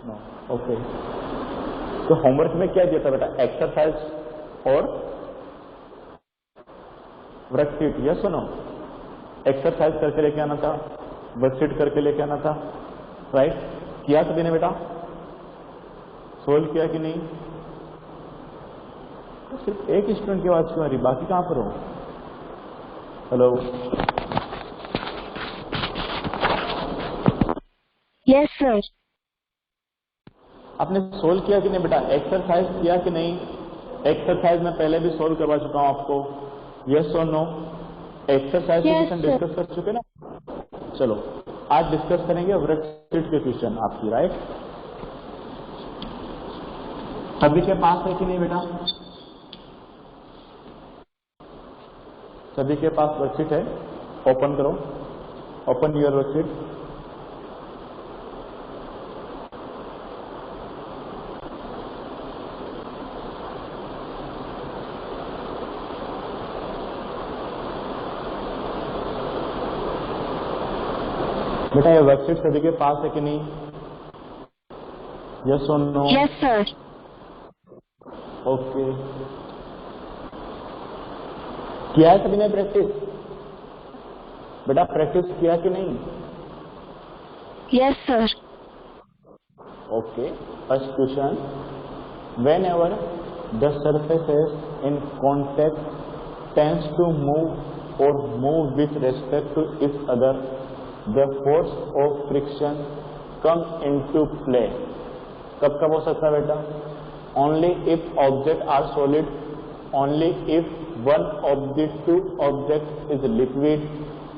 No, okay. तो homework में क्या दिया था बेटा? एक्सरसाइज और वर्कशीट, यस और नो? एक्सरसाइज करके लेके आना था, वर्कशीट करके लेके आना था, राइट? किया सभी ने बेटा? सोल्व किया कि नहीं? तो सिर्फ एक स्टूडेंट की आवाज क्यों आ रही, बाकी कहां पर हो? Hello, yes sir. आपने सोल्व किया कि नहीं बेटा? एक्सरसाइज किया कि नहीं? एक्सरसाइज में पहले भी सोल्व करवा चुका हूं आपको, यस और नो? एक्सरसाइज के क्वेश्चन डिस्कस कर चुके ना? चलो आज डिस्कस करेंगे वर्कशीट के क्वेश्चन आपकी, राइट? सभी के पास है कि नहीं बेटा? सभी के पास वर्कशीट है? ओपन करो, ओपन योर वर्कशीट। बेटा ये वर्कशीट सभी के पास है कि नहीं? यस और नो? Yes sir. ओके, किया है सभी ने प्रैक्टिस? बेटा प्रैक्टिस किया कि नहीं? Yes sir. Okay, first question, when ever the surfaces in contact tends to move or move with respect to each other, the force of friction come into play. कब कब हो सकता है बेटा? Only if objects are solid, only if one of the two objects is liquid,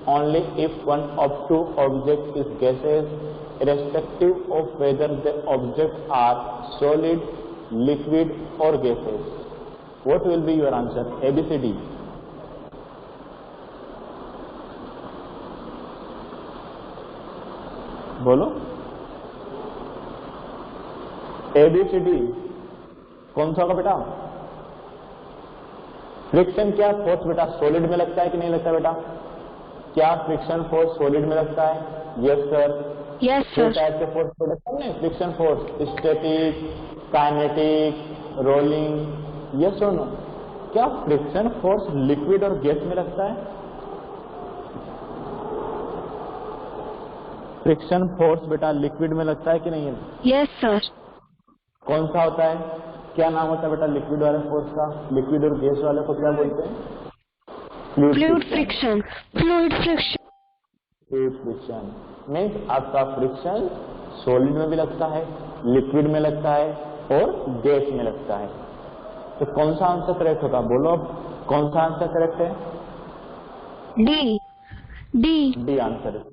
only if one of two objects is gaseous, irrespective of whether the objects are solid, liquid or gaseous. What will be your answer? A, B, C, D. बोलो, A, B, C, D कौन सा होगा बेटा? Friction क्या force बेटा solid में लगता है कि नहीं लगता बेटा? क्या फ्रिक्शन फोर्स सॉलिड में लगता है? Yes sir. यस दो सर। टाइप के फोर्स प्रोडक्ट है friction force, static, kinetic, rolling, yes और नो? क्या फ्रिक्शन फोर्स लिक्विड और गैस में लगता है? फ्रिक्शन फोर्स बेटा लिक्विड में लगता है कि नहीं है? Yes sir. कौन सा होता है? क्या नाम होता है बेटा लिक्विड वाले फोर्स का? लिक्विड और गैस वाले को क्या बोलते हैं? Fluid friction. Fluid friction. Fluid friction means आपका फ्रिक्शन सॉलिड में भी लगता है, लिक्विड में लगता है और गैस में लगता है। तो कौन सा आंसर करेक्ट होगा? बोलो अब, कौन सा आंसर करेक्ट है? डी। डी। डी आंसर है।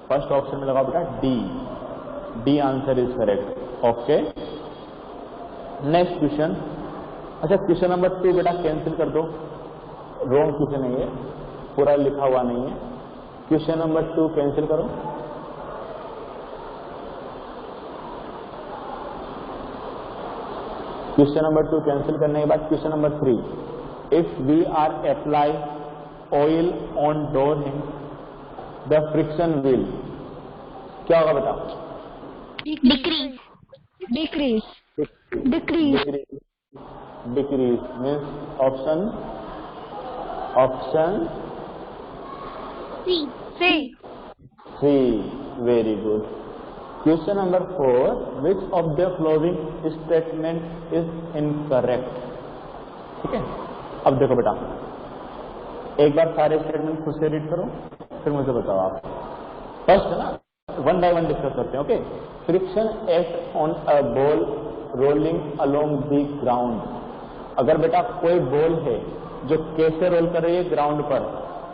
फर्स्ट ऑप्शन में लगाओ बेटा D. D answer is correct. Okay, next question. अच्छा क्वेश्चन नंबर 2 बेटा कैंसिल कर दो, रॉन्ग क्वेश्चन है ये, पूरा लिखा हुआ नहीं है। क्वेश्चन नंबर 2 कैंसिल करो। क्वेश्चन नंबर 2 कैंसिल करने के बाद question number 3, if we are apply oil on door hinge the friction will, क्या होगा बेटा? Decrease. Decrease. Decrease. Decrease means option C. Very good. Question number 4, which of the following statement is incorrect? ठीक है, अब देखो बेटा एक बार सारे स्टेटमेंट खुद से रीड करो, फिर मुझे बताओ आप। फर्स्ट है ना, वन बाय वन डिस्कस करते हैं। Okay, friction act on a ball rolling along the ground. अगर बेटा कोई बॉल है जो कैसे रोल कर रही है ग्राउंड पर,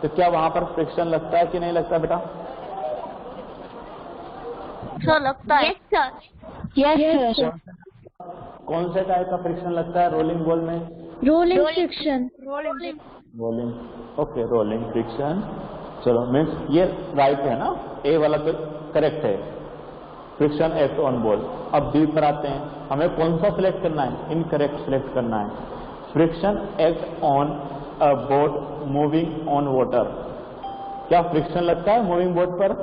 तो क्या वहां पर फ्रिक्शन लगता है कि नहीं लगता बेटा? सर लगता है। Yes sir. कौन से टाइप का फ्रिक्शन लगता है रोलिंग बॉल में? Rolling friction. Rolling, okay, rolling friction. चलो मीन्स ये राइट है ना, ए वाला तो करेक्ट है, फ्रिक्शन एक्ट ऑन बॉल। अब बी पर आते हैं, हमें कौन सा सिलेक्ट करना है? इनकरेक्ट सिलेक्ट करना है। Friction act on a boat moving on water. क्या फ्रिक्शन लगता है मूविंग बोट पर?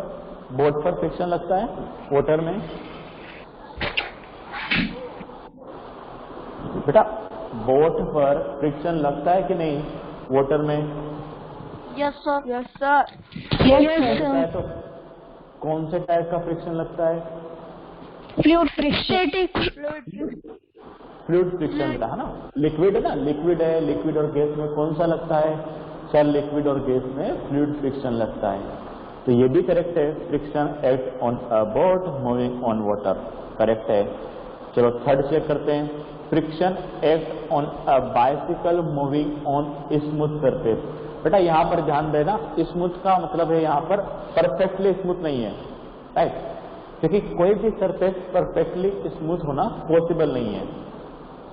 बोट पर फ्रिक्शन लगता है वाटर में? बेटा बोट पर फ्रिक्शन लगता है कि नहीं वाटर में? Yes sir. Yes sir. लगता है तो कौन से टाइप का फ्रिक्शन लगता है? Fluid friction. फ्लूइड फ्रिक्शन बेटा है ना, लिक्विड है ना, लिक्विड और गैस में कौन सा लगता है? सर लिक्विड और गैस में फ्लूइड फ्रिक्शन लगता है। तो ये भी करेक्ट है, friction act on a boat moving on water, correct है। चलो थर्ड चेक करते हैं, friction act on a bicycle moving on smooth surface. बेटा यहाँ पर ध्यान देना, स्मूथ का मतलब है यहाँ पर परफेक्टली स्मूथ नहीं है, राइट, क्योंकि कोई भी सरफेस परफेक्टली स्मूथ होना पॉसिबल नहीं है,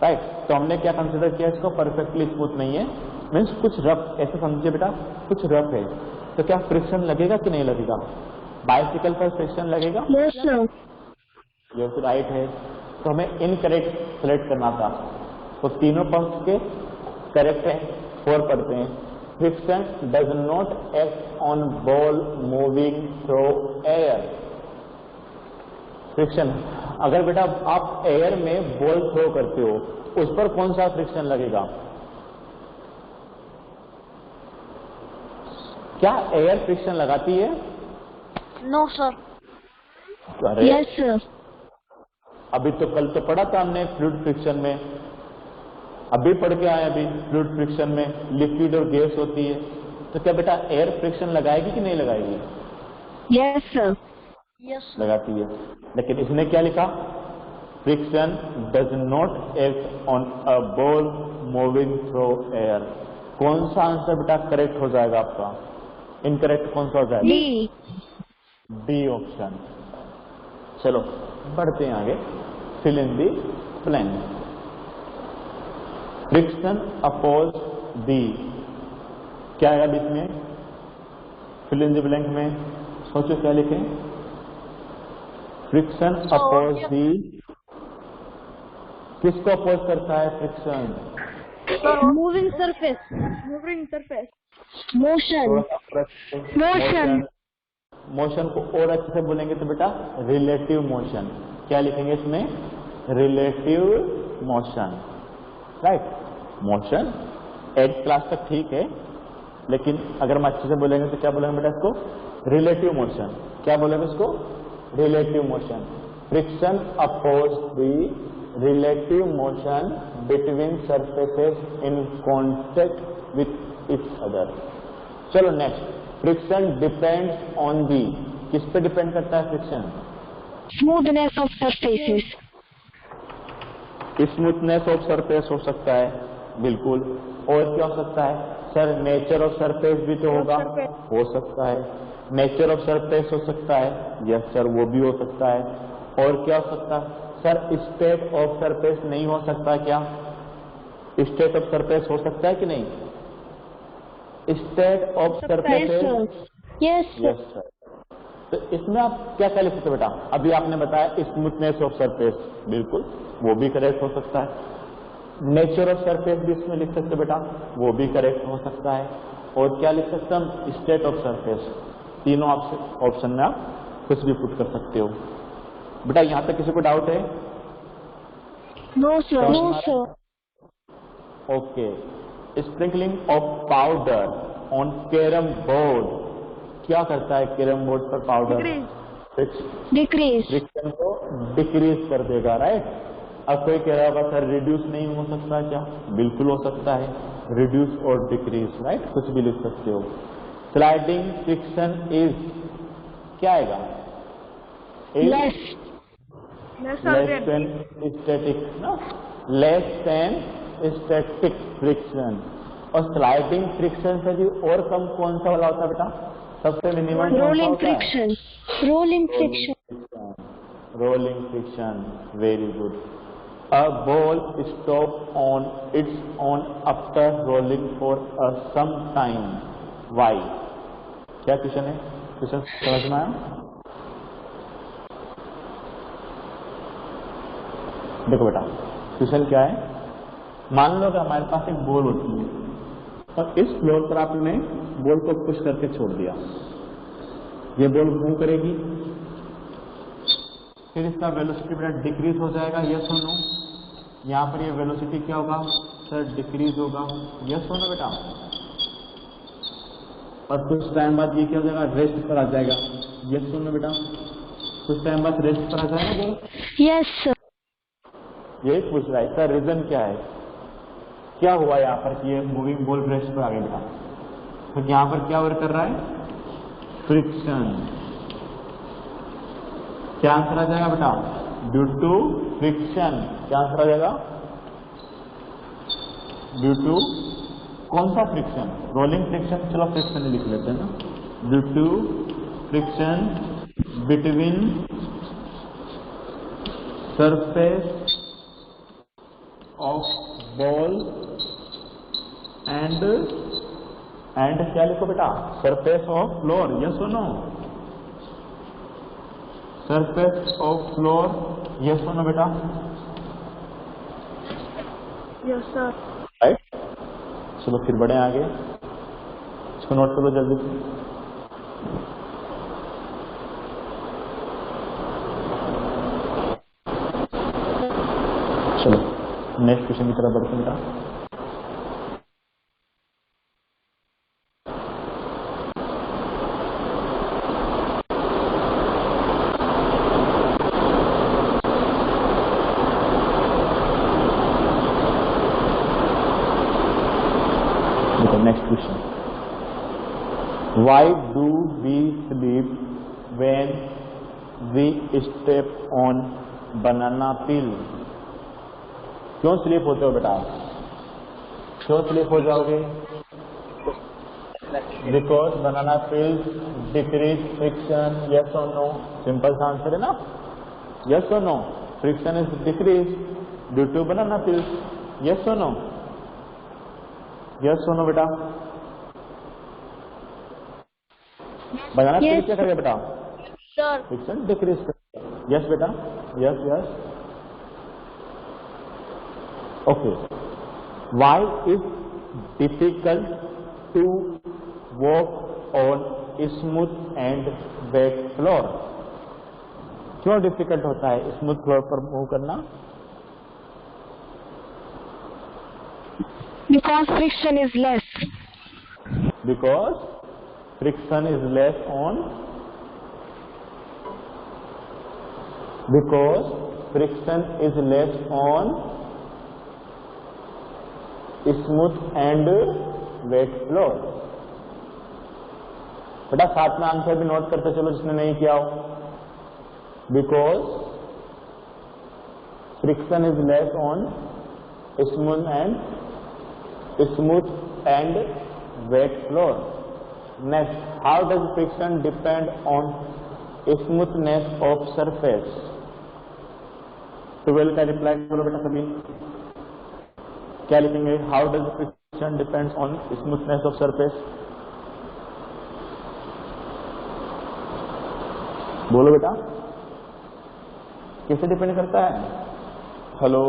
राइट। तो हमने क्या कंसिडर किया इसको, परफेक्टली स्मूथ नहीं है, मीन्स कुछ रफ, ऐसे समझिए बेटा कुछ रफ है। तो क्या फ्रिक्शन लगेगा कि नहीं लगेगा? बाइसिकल पर फ्रिक्शन लगेगा? Yes sir. ये तो राइट है। तो हमें इनकरेक्ट सेलेक्ट करना था, तो तीनों पक्ष के करेक्ट है। 4 पढ़ते हैं, friction does not act on ball moving through air. Friction, अगर बेटा आप एयर में बॉल थ्रो करते हो उस पर कौन सा फ्रिक्शन लगेगा? क्या एयर फ्रिक्शन लगाती है? No sir. अरे यस सर। अभी तो कल तो पढ़ा था हमने फ्लूइड फ्रिक्शन में, अभी पढ़ के आए अभी फ्लूइड फ्रिक्शन में लिक्विड और गैस होती है। तो क्या बेटा एयर फ्रिक्शन लगाएगी कि नहीं लगाएगी? Yes sir. यस लगाती है। लेकिन इसने क्या लिखा, friction does not act on a ball moving through air. कौन सा आंसर बेटा करेक्ट हो जाएगा आपका? इनकरेक्ट कौन सा हो जाएगा? डी। D option. चलो बढ़ते हैं आगे, fill in the blank. Friction oppose the, क्या है अब इसमें? फिल इन दी ब्लैंक में सोचो क्या लिखें? फ्रिक्शन अपोज दी, किसको अपोज करता है friction? Moving surface. Moving surface. Motion. Motion. Motion को और अच्छे से बोलेंगे तो बेटा रिलेटिव मोशन। क्या लिखेंगे इसमें? Relative motion, right. Motion 8th class तक ठीक है, लेकिन अगर हम अच्छे से बोलेंगे तो क्या बोलेंगे बेटा इसको? Relative motion. क्या बोलेंगे इसको? Relative motion. Friction oppose the relative motion between surfaces in contact with each other. चलो next, friction depends on the, किस पे डिपेंड करता है friction? Smoothness of surfaces. Smoothness of surface हो सकता है, बिल्कुल। और क्या हो सकता है सर? नेचर ऑफ सरफेस भी तो होगा, हो सकता है। नेचर ऑफ सरफेस हो सकता है, यस सर वो भी हो सकता है। और क्या हो सकता है सर? स्टेट ऑफ सरफेस नहीं हो सकता क्या? स्टेट ऑफ सरफेस हो सकता है कि नहीं? State of surface, yes yes sir. तो इसमें आप क्या क्या लिख सकते हो बेटा? अभी आपने बताया स्मूथनेस ऑफ सरफेस, बिल्कुल वो भी करेक्ट हो सकता है। नेचर ऑफ सरफेस भी इसमें लिख सकते बेटा, वो भी करेक्ट हो सकता है। और क्या लिख सकते हैं हम? State of surface. तीनों ऑप्शन में आप कुछ भी पुट कर सकते हो। बेटा यहाँ पे किसी को डाउट है? No sir. No sir. Okay, sprinkling of powder on carrom board, क्या करता है कैरम बोर्ड पर पाउडर? डिक्रीज। फ्रिक्शन को डिक्रीज कर देगा, राइट। अब कोई कह रहा होगा सर रिड्यूस नहीं हो सकता क्या? बिल्कुल हो सकता है, रिड्यूस और डिक्रीज, राइट, कुछ भी लिख सकते हो। स्लाइडिंग फ्रिक्शन इज, क्या आएगा? लेस देन स्टैटिक ना, लेस देन स्टैटिक फ्रिक्शन। और स्लाइडिंग फ्रिक्शन से भी और कम कौन सा वाला होता है बेटा? सबसे minimum rolling friction. Rolling friction. Rolling friction, very good. A ball stop on its on after rolling for a some time, why? क्या क्वेश्चन है? क्वेश्चन समझ में आया? देखो बेटा क्वेश्चन क्या है, मान लो कि हमारे पास एक बॉल होती है और इस फ्लोर पर आपने बॉल को पुश करके छोड़ दिया, ये बॉल मूव करेगी, फिर इसका वेलोसिटी बेटा डिक्रीज हो जाएगा, यस और नो? यहाँ पर ये वेलोसिटी क्या होगा सर, डिक्रीज होगा। यस हो ना बेटा? और कुछ टाइम बाद ये क्या हो जाएगा, रेस्ट पर आ जाएगा। यस हो ना बेटा? कुछ टाइम बाद रेस्ट पर आ जाएगा। Yes, sir. यही पूछ रहा है सर, रीजन क्या है, क्या हुआ यहाँ पर कि ये मूविंग बॉल रेस्ट पर आ गया बेटा? तो यहाँ पर क्या वर्क कर रहा है, फ्रिक्शन। क्या आंसर आ जाएगा बेटा, ड्यू टू फ्रिक्शन। क्या आंसर आ जाएगा, ड्यू टू कौन सा फ्रिक्शन, रोलिंग फ्रिक्शन, चलो फ्रिक्शन लिख लेते हैं ना। Due to friction between surface of ball and क्या लिखो बेटा, सरफेस ऑफ फ्लोर। यस और no? Surface of floor. Yes और नो बेटा? Yes, sir. राइट। चलो फिर बढ़े आगे, इसको नोट कर लो जल्दी से। चलो नेक्स्ट क्वेश्चन की तरफ बढ़ते हैं बेटा। Next question. Why do we sleep when we step on banana peel? क्यों स्लीप होते हो बेटा, क्यों स्लीप हो जाओगे? Because banana peels decrease friction. Yes or no? Simple सा आंसर है ना, yes or no? Friction is decreased due to banana peels. Yes or no? Yes सुनो बेटा, बनाना पील क्या करेगा बेटा, Sir. फ्रिक्शन डिक्रीज करेगा। यस बेटा, yes yes. Okay, why is difficult to walk on smooth and wet floor? क्यों difficult होता है स्मूथ फ्लोर पर मूव करना? Because friction is less. Because friction is less on, because friction is less on smooth and wet floor। बेटा साथ में answer भी note करते चलो जिसने नहीं किया हो। Because friction is less on smooth and wet floor। Next, how does friction depend on smoothness of surface? 12 का रिप्लाई करो बेटा सभी, क्या लिखेंगे? How does friction depends on smoothness of surface? बोलो बेटा, कैसे डिपेंड करता है? हेलो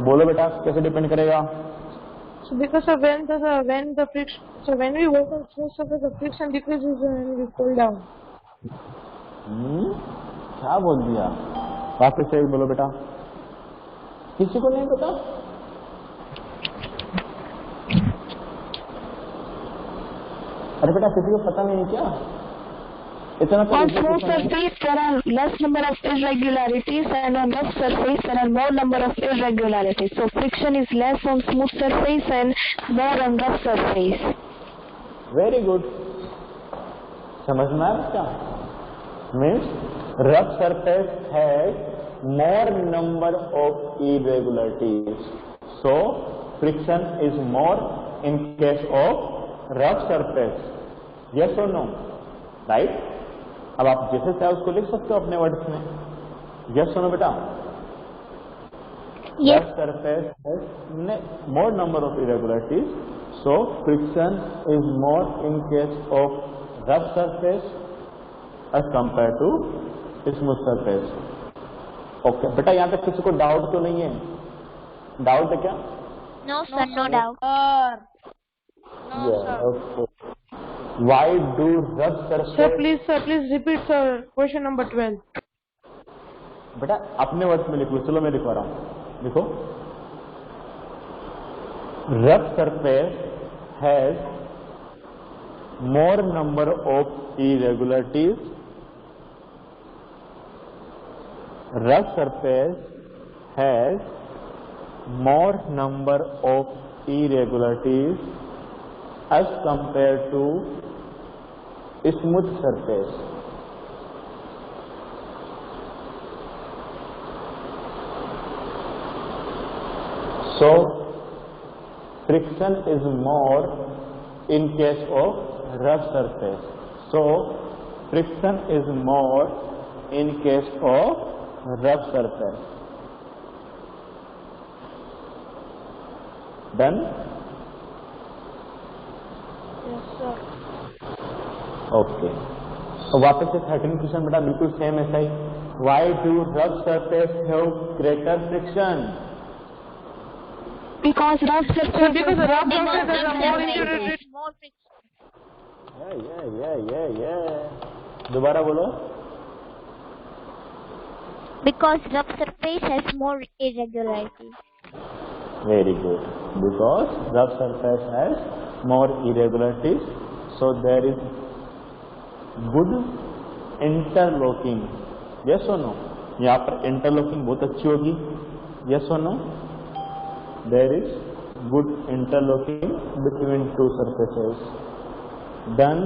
बोलो बेटा, कैसे डिपेंड करेगा? So because of when the friction, so when we work on smooth surface, the friction decreases and we cool down. क्या बोल दिया? वापस से बोलो बेटा, किसी को नहीं पता? अरे बेटा किसी को पता नहीं है क्या? इतना On smooth surface there are less number of irregularities and on rough surface there are more number of irregularities. So friction is less on smooth surface and more on rough surface. Very good, समझ में आया क्या? Means rough surface has more number of irregularities, so friction is more in case of rough surface. Yes और no? Right. अब आप जैसे चाहे उसको लिख सकते हो अपने वर्ड्स में। यस और नो बेटा? Yes. Rough surface has more number of irregularities, so friction is more in case of rough surface as compared to smooth surface। Okay बेटा, यहाँ तक किसी को डाउट तो नहीं है? डाउट है क्या? No sir, no doubt. No, sir. Okay. Why do rough surface? Sir, please repeat, sir, question number 12. बेटा अपने वर्ड्स में लिख लो, चलो मैं लिखवा रहा हूं, देखो rough surface has more number of irregularities. Rough surface has more number of irregularities as compared to smooth surface. So friction is more in case of rough surface. So friction is more in case of rough surface. Done? Yes, sir. Okay. तो वापस से 13 question बेटा बिल्कुल same ऐसा ही. Why do rough surface have greater friction? Because rough surface Because is rough more surface is more irregular. irregular. Yeah. दोबारा बोलो. Because rough surface has more irregularities. Very good. Because rough surface has more irregularities, so there is good interlocking. Yes or no? यहाँ पर interlocking बहुत अच्छी होगी. Yes or no? There is good interlocking between two surfaces. Done?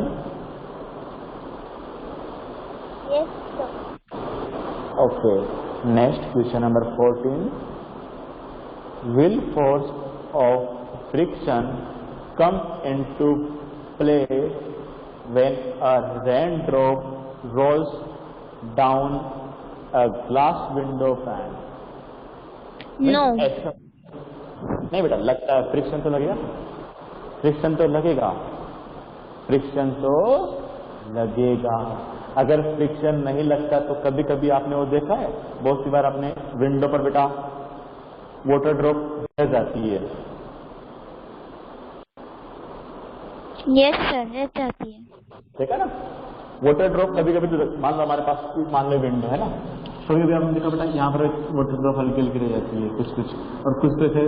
Yes, sir. Okay. Next question number 14. Will force of friction come into play when a raindrop rolls down a glass window fan? No. ऐसा नहीं बेटा, लगता है friction तो लगेगा. Friction तो लगेगा. Friction तो लगेगा. अगर फ्रिक्शन नहीं लगता तो कभी कभी आपने वो देखा है, बहुत सी बार आपने विंडो पर बेटा वाटर ड्रॉप रह जाती है. Yes, sir. रह जाती है. देखा ना, वाटर ड्रॉप कभी कभी तो मान लो हमारे पास मान लो विंडो है ना, कभी कभी आपने देखा बेटा यहाँ पर वाटर ड्रॉप हल्की हल्की रह जाती है कुछ कुछ, और कुछ तो ऐसे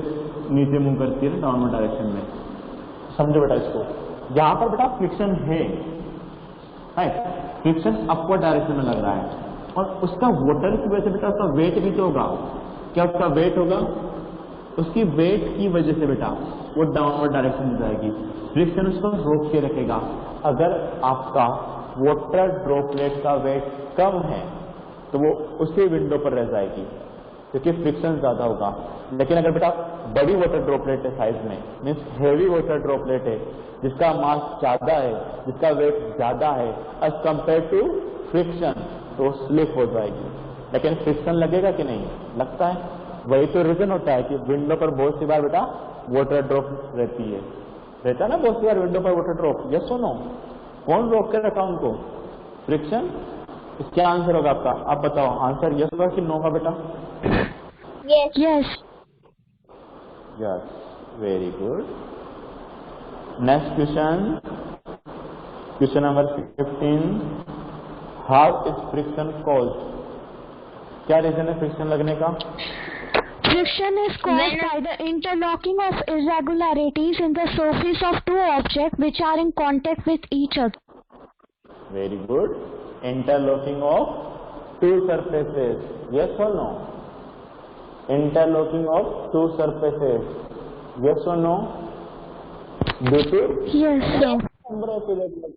नीचे मुंह करती है ना डाउनवर्ड डायरेक्शन में. समझो बेटा इसको, यहाँ पर बेटा फ्रिक्शन है, फ्रिक्शन अपवर्ड डायरेक्शन में लग रहा है, और उसका वाटर की वजह से बेटा उसका वेट भी तो होगा. क्या उसका वेट होगा? उसकी वेट की वजह से बेटा वो डाउनवर्ड डायरेक्शन में जाएगी. फ्रिक्शन उसको रोक के रखेगा. अगर आपका वाटर ड्रॉपलेट का वेट कम है तो वो उसी विंडो पर रह जाएगी क्योंकि फ्रिक्शन ज्यादा होगा. लेकिन अगर बेटा बड़ी वाटर ड्रॉपलेट है साइज में, मीन्स हेवी वाटर ड्रॉपलेट है जिसका मास ज्यादा है, जिसका वेट ज्यादा है एज कंपेयर टू फ्रिक्शन, तो स्लिप हो जाएगी. लेकिन फ्रिक्शन लगेगा कि नहीं? लगता है. वही तो रीजन होता है कि विंडो पर बहुत सी बार बेटा वाटर ड्रॉप रहती है, रहता है ना बहुत सी बार विंडो पर वाटर ड्रॉप. यस सुनो, कौन रोक के रखा उनको? फ्रिक्शन. क्या आंसर होगा आपका? आप बताओ आंसर यस होगा कि नो होगा बेटा? Yes. Yes. Yes, very good. Next question. Question number 15. How is friction caused? क्या रीजन है फ्रिक्शन लगने का? Friction is caused by the interlocking of irregularities in the surface of two objects which are in contact with each other. Very good. Interlocking of two surfaces. Yes or no? Interlocking of two surfaces. Yes or no? Due to Yes, sir. number of irregularities.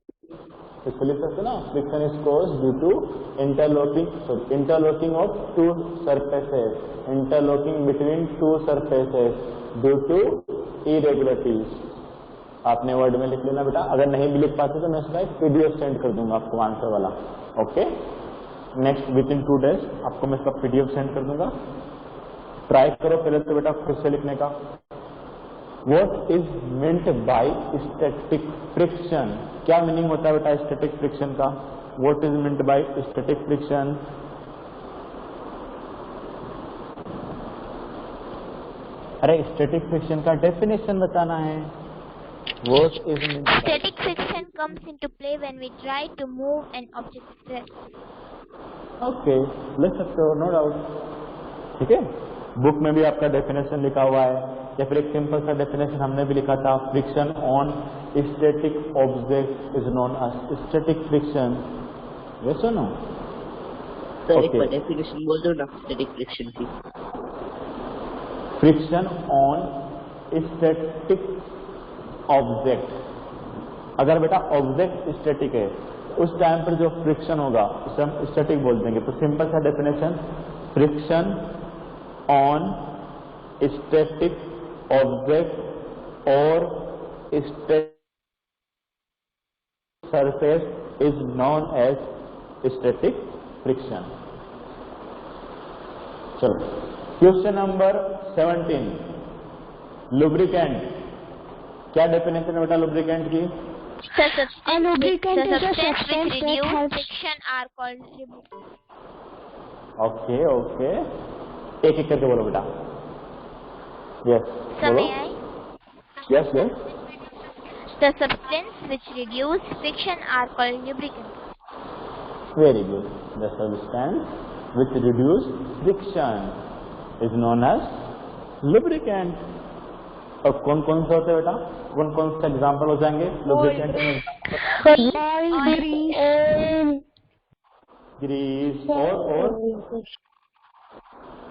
इसको लिख सकते ना, friction is caused due to interlocking of two surfaces, interlocking between two surfaces due to irregularities. आपने word में लिख लेना बेटा. अगर नहीं भी लिख पाते तो मैं इसका एक पीडीएफ सेंड कर दूंगा आपको आंसर वाला. Okay, next with in 2 days आपको मैं इसका पीडीएफ सेंड कर दूंगा. ट्राई करो पहले तो बेटा खुद से लिखने का. What is meant by static friction? क्या मीनिंग होता है बेटा स्टैटिक फ्रिक्शन का? What is meant by static friction? अरे स्टैटिक फ्रिक्शन का डेफिनेशन बताना है. What is meant by Static friction comes into play when we try to move an object. Okay, लिख सकते हो, नो डाउट। ठीक है, बुक में भी आपका डेफिनेशन लिखा हुआ है, या फिर एक सिंपल सा डेफिनेशन हमने भी लिखा था, friction on static object is known as static friction. Yes और नो? सर एक बार डेफिनेशन बोल दो ना स्टैटिक फ्रिक्शन की। फ्रिक्शन ऑन स्टैटिक ऑब्जेक्ट, अगर बेटा ऑब्जेक्ट स्टैटिक है उस टाइम पर जो फ्रिक्शन होगा उसे हम स्टैटिक बोल देंगे। तो सिंपल सा definition, friction on static object और static surface is known as static friction. चलो क्वेश्चन नंबर 17, लुब्रिकेंट। क्या डेफिनेशन है बेटा लुब्रिकेंट की? A lubricant is a substance which reduce helps- friction are called lubricant. Okay okay, एक एक करके बोलो बेटा। यस So बोलो। may I? Yes yes, The substance which reduce friction are called lubricant. Very good. The substance which reduce friction is known as lubricant. और कौन कौन से होते हैं बेटा, कौन कौन से एग्जाम्पल हो जाएंगे लुब्रिकेंट में? oil, grease, ग्रीस और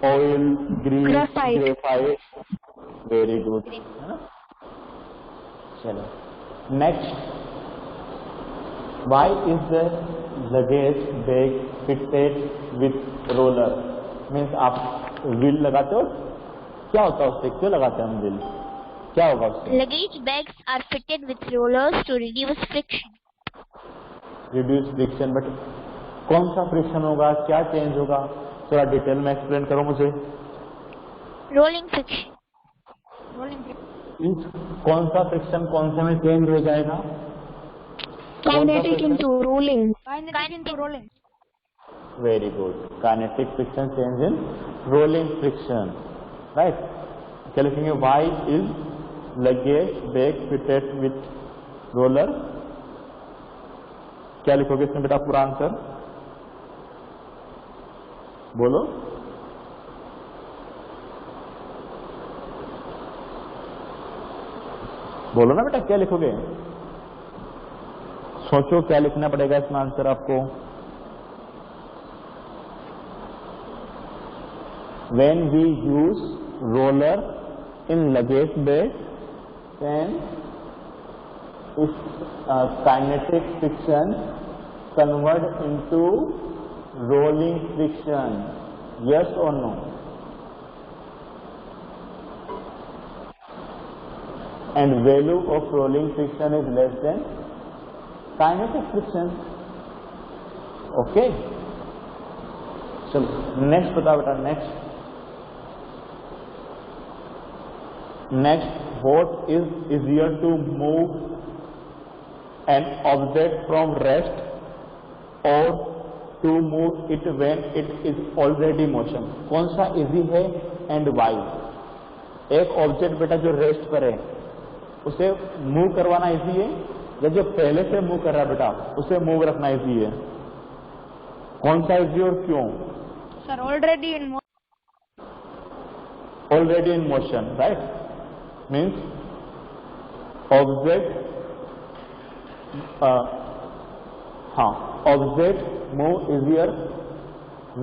oil, grease, Graphite. Graphite, very good. चलो next, why is the luggage bag fitted with roller? Means आप व्हील लगाते हो, क्या होता है उससे, क्यों लगाते हैं हम व्हील, क्या होगा उससे? Luggage bags are fitted with rollers to reduce friction. Reduce friction, but कौन सा फ्रिक्शन होगा, क्या चेंज होगा, थोड़ा डिटेल में एक्सप्लेन करो मुझे। Rolling friction. कौन सा फ्रिक्शन कौन से में चेंज हो जाएगा? kinetic into rolling. Kinetic into rolling. Very good, kinetic friction change in rolling friction, right. क्या लिखेंगे? Why is luggage bag fitted with roller. क्या लिखोगे इसमें बेटा पूरा आंसर बोलो। बोलो ना बेटा, क्या लिखोगे? सोचो क्या लिखना पड़ेगा इसमें आंसर आपको। When we use roller in luggage bag, then kinetic friction convert into rolling friction. Yes or no? And value of rolling friction is less than kinetic friction. Okay? चलो नेक्स्ट बताओ बेटा, next what is easier to move an object from rest or to move it when it is already motion? कौन सा easy है and Y? एक object बेटा जो rest पर है उसे मूव करवाना इजी है, या जो पहले से मूव कर रहा है बेटा उसे मूव रखना इजी है? कौन सा इजी और क्यों? Sir, already in Already in motion, right? Means object object move easier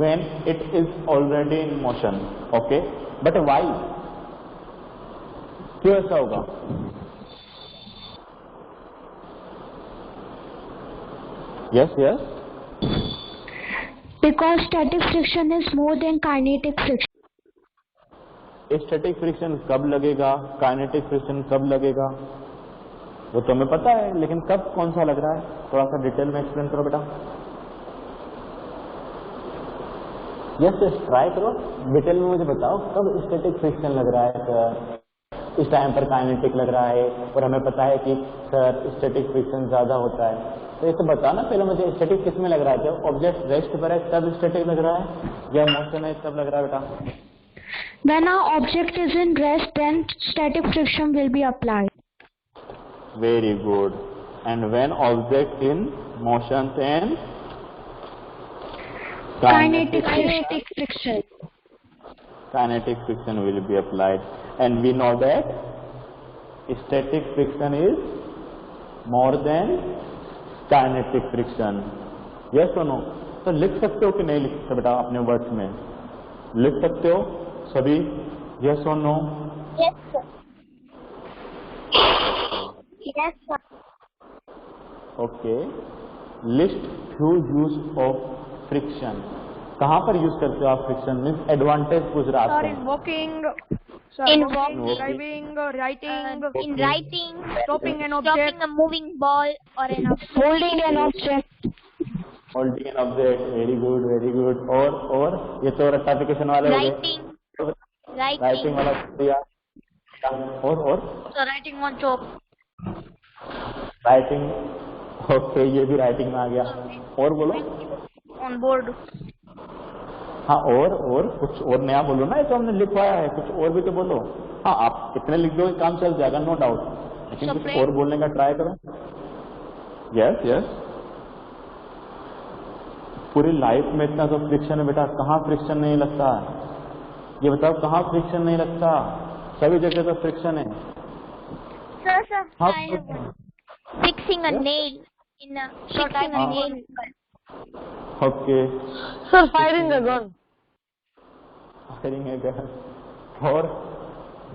when it is already in motion. Okay, but why? क्यों ऐसा होगा? Yes, yes. Because static friction is more than kinetic friction. Static friction कब लगेगा, kinetic friction कब लगेगा, वो तो हमें पता है, लेकिन कब कौन सा लग रहा है थोड़ा सा डिटेल में एक्सप्लेन करो बेटा। यस यस, ट्राई करो, डिटेल में मुझे बताओ कब स्टैटिक फ्रिक्शन लग रहा है सर, इस टाइम पर काइनेटिक लग रहा है, और हमें पता है कि सर स्टैटिक फ्रिक्शन ज्यादा होता है। तो ये तो बताओ ना पहले मुझे, स्टैटिक किस में लग रहा है? जब ऑब्जेक्ट रेस्ट पर है तब स्टैटिक लग रहा है, या मोशन है तब लग रहा है बेटा? When our object is in rest, then static friction will be applied. Very good. And when object in motion, then Kinetic friction. Kinetic friction will be applied, and we know that static friction is more than kinetic friction. Yes or no? तो लिख सकते हो कि नहीं लिख सकते बेटा? अपने वर्ड्स में लिख सकते हो सभी? Yes or no? Yes, sir. Yes, sir. Okay. List few use of friction. कहाँ पर यूज करते हो आप फ्रिक्शन? मीन्स एडवांटेज पूछ रहा Sir, है in walking, sir, In walking, walking. driving, writing, In writing, stopping an object, stopping a moving ball or an object. Holding an object. Holding an object. Very good, very good. और ये तो rectification वाले हो गए. Writing. Writing वाला दिया. और So writing on chalk. Writing. Okay, ये भी राइटिंग में आ गया. और बोलो. On board. हाँ, और कुछ और नया बोलो ना. ये तो हमने लिखवाया है, कुछ और भी तो बोलो. हाँ, आप कितने लिख दोगे काम चल जाएगा, नो डाउट. लेकिन कुछ और बोलने का ट्राई करो. Yes yes. पूरी लाइफ में इतना तो फ्रिक्शन है बेटा. कहाँ फ्रिक्शन नहीं लगता है? ये बताओ, कहाँ फ्रिक्शन नहीं लगता? सभी जगह तो फ्रिक्शन है. Sir, हाँ, I have one. Fixing a nail. Fixing a nail. Okay. sir, firing a gun. Firing है क्या? और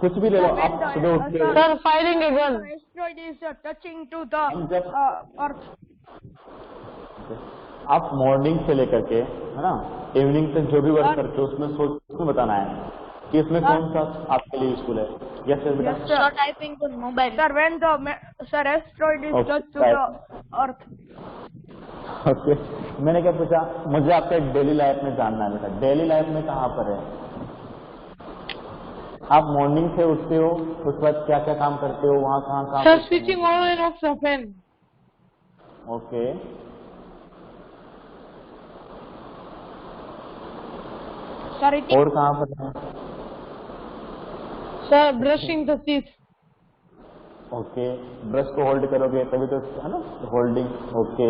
कुछ भी ले लो आप. सुबह उठ के Sir, firing a gun. Asteroid is touching to the Earth. आप मॉर्निंग से लेकर के, है ना, इवनिंग तक जो भी वर्क करते हो उसमें सोच उसमें बताना है कि इसमें कौन सा आपके लिए यूजफुल है. यस सर बेटा. Yes, sir. So typing on mobile. Sir, when the asteroid is Okay, touched to the Earth. Okay. मैंने क्या पूछा? मुझे आपका डेली लाइफ में जानना है बेटा. डेली लाइफ में कहाँ पर है? आप मॉर्निंग से उठते हो, उसके बाद क्या क्या काम करते हो, वहाँ कहाँ कहाँ? Sir, switching on and off the fan. Okay. Sir, eating. और कहाँ पर है? Sir, brushing the teeth. Okay. Brush को होल्ड करोगे तभी तो, है ना, holding. Okay.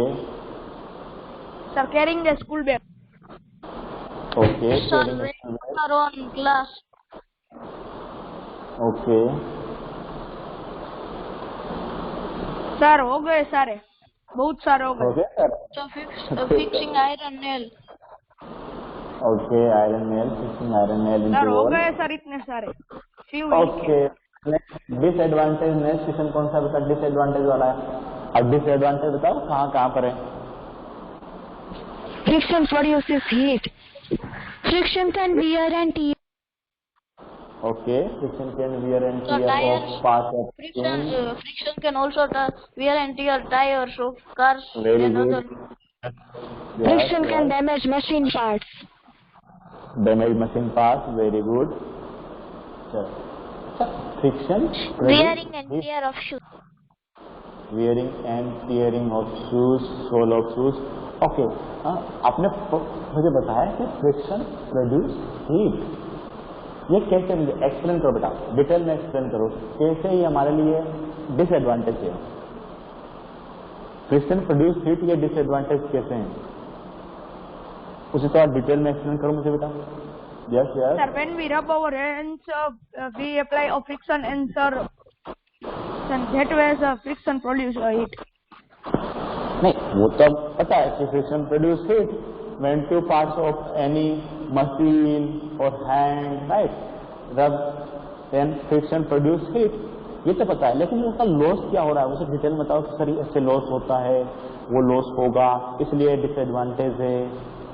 Sir, carrying the school bag. Okay. Sir, are on class. Okay. Sir, हो गए सारे, बहुत सारे हो गए. Okay sir. So fixing iron nail. Okay. Iron nail. Fixing iron nail Sir, into हो वॉल. गए सर इतने सारे. Few. Okay. Disadvantage. Next question कौन सा बेटा? डिसएडवांटेज वाला है. अब डिसएडवांटेज बताओ कहाँ पर है? Friction produces heat. Friction can wear and tear. Okay. Friction can wear and So tear tires. Of parts of skin. Friction can also wear and tear tires of cars very and good. other. Friction can damage machine parts. Damage machine part. Very good. Friction. Wearing and tear of shoes. wearing and tearing of shoes, sole of shoes. Okay. आपने मुझे बताया कि friction produce heat. ये कैसे? Explain करो बेटा, detail में explain करो कैसे ये हमारे लिए डिसएडवांटेज है. फ्रिक्शन प्रोड्यूस हीट, ये डिसएडवांटेज कैसे हैं उसे तो आप डिटेल में एक्सप्लेन करो मुझे बेटा. Yes yes. Sir, when we rub our hands, we apply a friction, and sir, that way the friction produce heat. नहीं, वो तो पता है कि friction produce heat when two parts of any machine or hand, right, rub, then friction produce heat. ये तो पता है, लेकिन उसका लॉस क्या हो रहा है उसे डिटेल बताओ. सर इससे लॉस होता है, वो लॉस होगा, इसलिए डिसएडवांटेज है.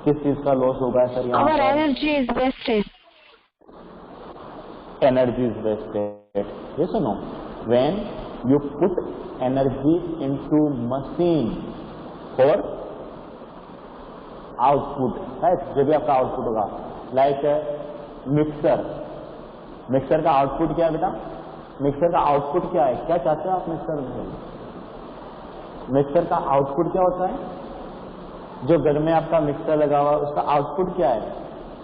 किस चीज का लॉस होगा सर यहाँ Our पर? energy is wasted. Energy is wasted. Yes or no? When you put energy into machine for output, right? जो भी आपका आउटपुट होगा, लाइक मिक्सर. मिक्सर का आउटपुट क्या है बेटा? मिक्सर का आउटपुट क्या है? क्या चाहते हो आप मिक्सर में? मिक्सर का आउटपुट क्या होता है? जो घर में आपका मिक्सर लगा हुआ है उसका आउटपुट क्या है?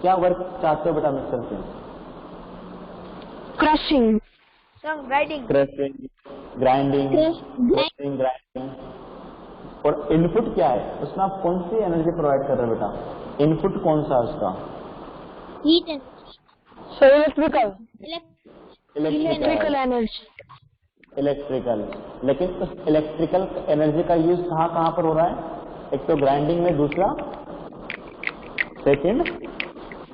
क्या वर्क चाहते हो बेटा मिक्सर से? Crushing. Sir, grinding. Crushing, grinding, grinding. और इनपुट क्या है? उसमें आप कौन सी एनर्जी प्रोवाइड कर रहे हो बेटा? इनपुट कौन सा है उसका? Heat and So electrical. Electrical energy. Electrical. लेकिन उस इलेक्ट्रिकल एनर्जी का यूज कहाँ कहाँ पर हो रहा है? एक तो ग्राइंडिंग में, दूसरा second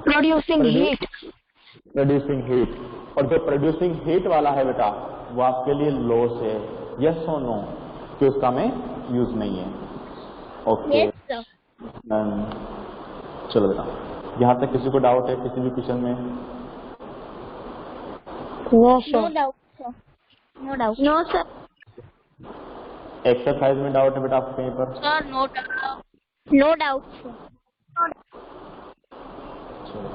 Producing heat. Producing heat. और जो प्रोड्यूसिंग हीट वाला है बेटा वो आपके लिए लॉस है, यस और नो, कि उसका में यूज नहीं है। Okay yes sir. चलो बेटा, यहाँ तक किसी को डाउट है किसी भी क्वेश्चन में? No, No doubt sir. No doubt. No sir. Exercise में डाउट है बेटा आपको कहीं पर? Sir, no doubt. No doubt sir. चलो।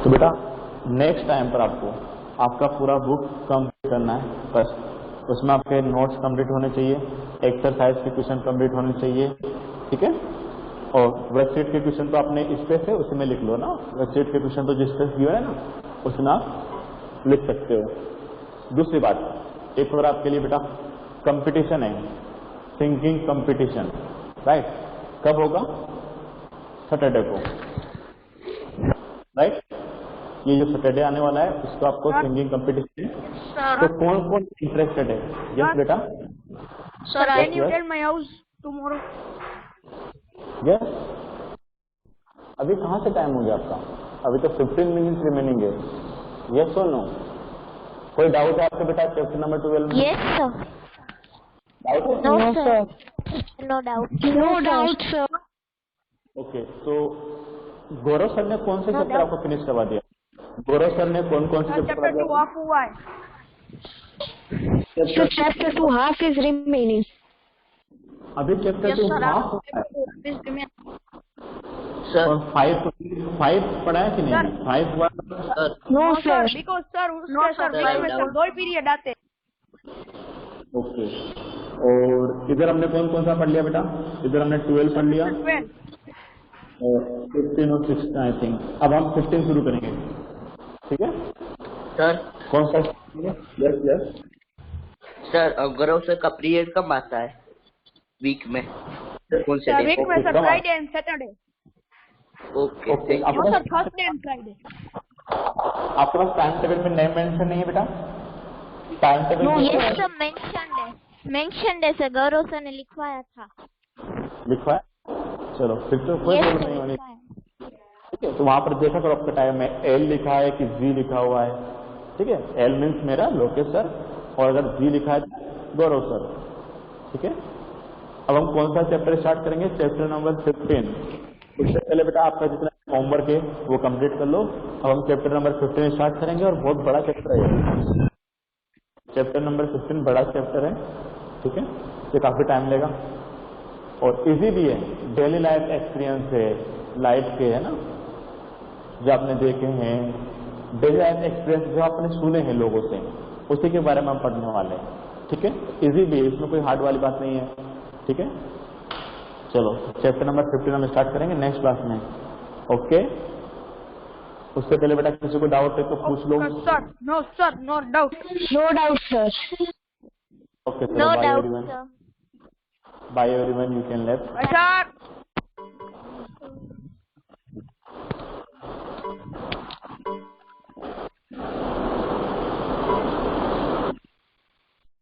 तो बेटा नेक्स्ट टाइम पर आपको आपका पूरा बुक कंप्लीट करना है, बस उसमें आपके नोट्स कंप्लीट होने चाहिए, एक्सरसाइज के क्वेश्चन कंप्लीट होने चाहिए, ठीक है? और वर्कशीट के क्वेश्चन तो आपने इस पे से उसी में लिख लो ना, वर्कशीट के क्वेश्चन तो जिस पे दिया है ना उसमें आप लिख सकते हो। दूसरी बात, एक और आपके लिए बेटा कंपटीशन है, सिंगिंग कंपटीशन, राइट? कब होगा? सैटरडे को, राइट? ये जो सैटरडे आने वाला है उसको आपको सिंगिंग कंपटीशन है। तो कौन कौन इंटरेस्टेड है? यस बेटा, Sir, can you tell my house tomorrow? Yes. अभी कहाँ से टाइम हो गया आपका? अभी तो 15 मिनट रिमेनिंग है, यस और नो? कोई डाउट है आपके बेटा चैप्टर नंबर 12 में? Yes sir. डाउट है? No, No, sir. sir. No doubt. No doubt, sir. Okay, तो गौरव सर ने कौन से No चैप्टर doubt. आपको फिनिश करवा दिया? गौरव सर ने कौन कौन से Sir, चैप्टर chapter 2 करवा half हुआ है। So chapter 2 half is remaining. दिया? अभी chapter Yes 2 sir, half half होता है is remaining. Sir, और 5 पढ़ा है कि नहीं? 5 हुआ? sir, No, No sir. sir, because sir उसके सर sir, बीच में I सर doubt. 2 पीरियड आते हैं। ओके, और इधर हमने कौन कौन सा पढ़ लिया बेटा? इधर हमने 12 पढ़ लिया 12 और 15 और 16 आई थिंक। अब हम 15 शुरू करेंगे, ठीक है? sir, कौन सा? Yes yes. sir, Gaurav sir का पीरियड कब आता है वीक में? कौन से सर डे? वीक में sir come on. Friday and Saturday. Okay, okay, thank no you. Sir Thursday and Friday. आपके पास टाइम टेबल में नेम मेंशन नहीं है बेटा? टाइम टेबल No, में Yes sir, mentioned है। Mentioned है sir, गौरव सर ने लिखवाया था। लिखा है? चलो फिर तो कोई Yes प्रॉब्लम sir, नहीं होनी, लिखा है। ठीक है? तो वहां पर देखा करो आपका टाइम में एल लिखा है कि जी लिखा हुआ है, ठीक है? एल मीन्स मेरा लोकेश सर, और अगर जी लिखा है तो गौरव सर, ठीक है? अब हम कौन सा चैप्टर स्टार्ट करेंगे? Chapter number 15। उससे पहले बेटा आपका जितना होमवर्क है वो कंप्लीट कर लो। अब हम चैप्टर नंबर 15 स्टार्ट करेंगे और बहुत बड़ा चैप्टर है। चैप्टर नंबर 15 बड़ा चैप्टर है, ठीक है? ये काफी टाइम लेगा और इजी भी है, डेली लाइफ एक्सपीरियंस है, लाइफ के, है ना, जो आपने देखे हैं, डेली लाइफ एक्सपीरियंस जो आपने सुने हैं लोगों से, उसी के बारे में हम पढ़ने वाले हैं, ठीक है? इजी भी है, इसमें कोई हार्ड वाली बात नहीं है, ठीक है? चलो चैप्टर नंबर 15 हम स्टार्ट करेंगे नेक्स्ट क्लास में, ओके? उससे पहले बेटा किसी को डाउट है तो पूछ लो। Sir no doubt. No doubt, sir. Okay, No bye doubt everyone, sir. Bye everyone, you can left. Sir